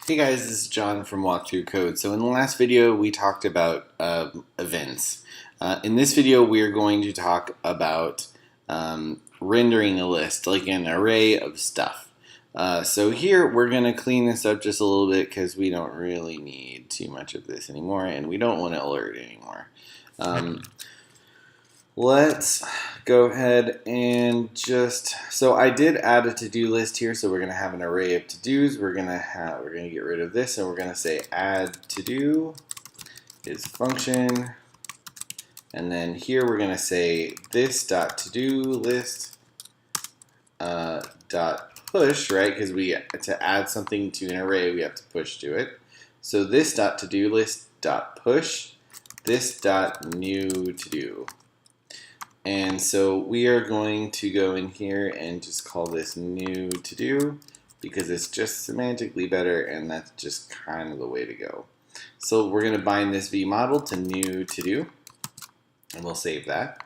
Hey guys, this is John from Walkthrough Code. So in the last video we talked about events. In this video we are going to talk about rendering a list, like an array of stuff. So here we're going to clean this up just a little bit because we don't really need too much of this anymore and we don't want to alert anymore. Let's go ahead and so I did add a to-do list here, so we're going to have an array of to-dos. We're going to get rid of this and we're going to say add to-do is function, and then here we're going to say this dot to-do list dot push, right? Because to add something to an array we have to push to it. So this dot to-do list dot push this dot new to-do. And so we are going to go in here and just call this new to do because it's just semantically better, and that's just kind of the way to go. So we're going to bind this v model to new to do, and we'll save that.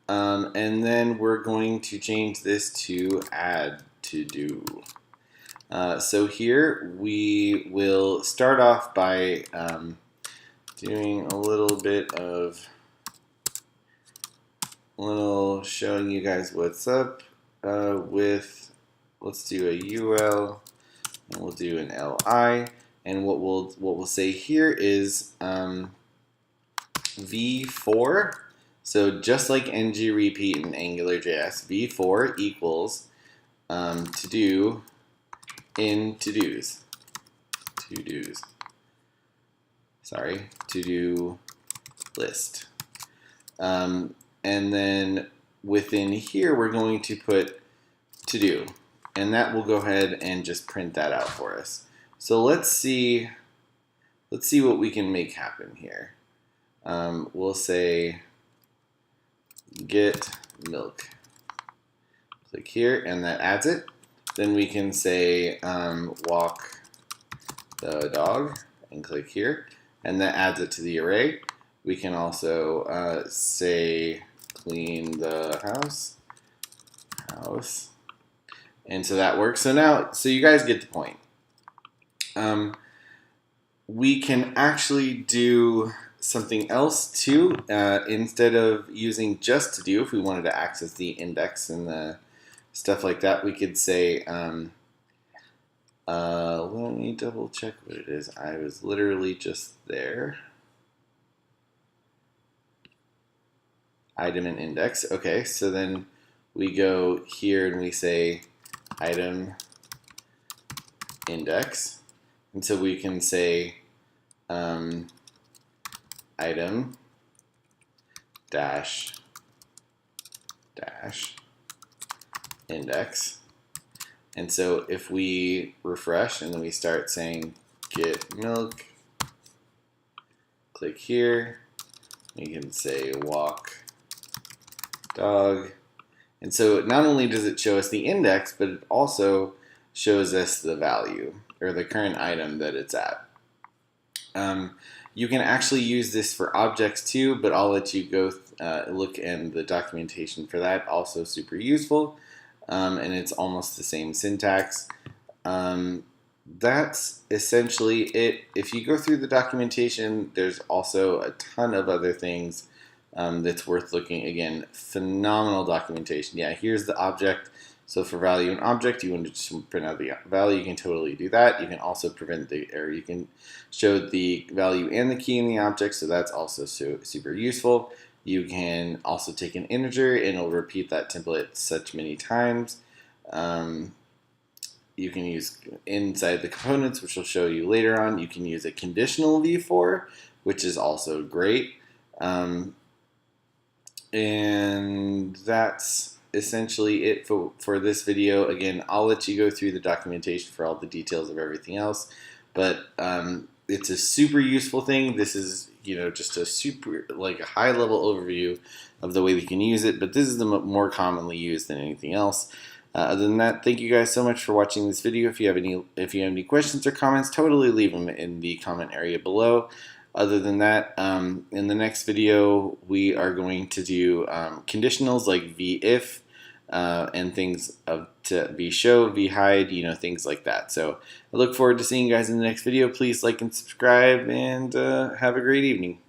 And then we're going to change this to add to do. So here we will start off by doing a little bit of showing you guys what's up let's do a UL and we'll do an LI, and what we'll say here is v4. So just like ng repeat in AngularJS, v4 equals to do in to-dos. To-do list. And then within here, we're going to put to do, and that will go ahead and just print that out for us. So let's see what we can make happen here. We'll say get milk. Click here, and that adds it. Then we can say walk the dog, and click here, and that adds it to the array. We can also say clean the house, and so that works. So you guys get the point. We can actually do something else too. Instead of using just to do, if we wanted to access the index and the stuff like that, we could say, let me double check what it is. I was literally just there. Item and index. Okay, so then we go here and we say item index, and so we can say item dash index. And so if we refresh and then we start saying get milk, click here, we can say walk dog, and so not only does it show us the index, but it also shows us the value or the current item that it's at. You can actually use this for objects too, but I'll let you go look in the documentation for that. Also super useful, and it's almost the same syntax. That's essentially it. If you go through the documentation, there's also a ton of other things that's worth looking. Again, phenomenal documentation. Yeah, here's the object. So for value and object, you want to just print out the value, you can totally do that. You can also you can show the value and the key in the object, so that's also super useful. You can also take an integer and it'll repeat that template such many times. You can use inside the components, which will show you later on. You can use a conditional v4, which is also great. And that's essentially it for this video. Again, I'll let you go through the documentation for all the details of everything else, but it's a super useful thing. This is, just a super, like a high level overview of the way we can use it, but this is the more commonly used than anything else. Other than that, thank you guys so much for watching this video. If you have any questions or comments, totally leave them in the comment area below. Other than that, in the next video, we are going to do conditionals like v-if, and things to vshow, vhide, things like that. So I look forward to seeing you guys in the next video. Please like and subscribe, and have a great evening.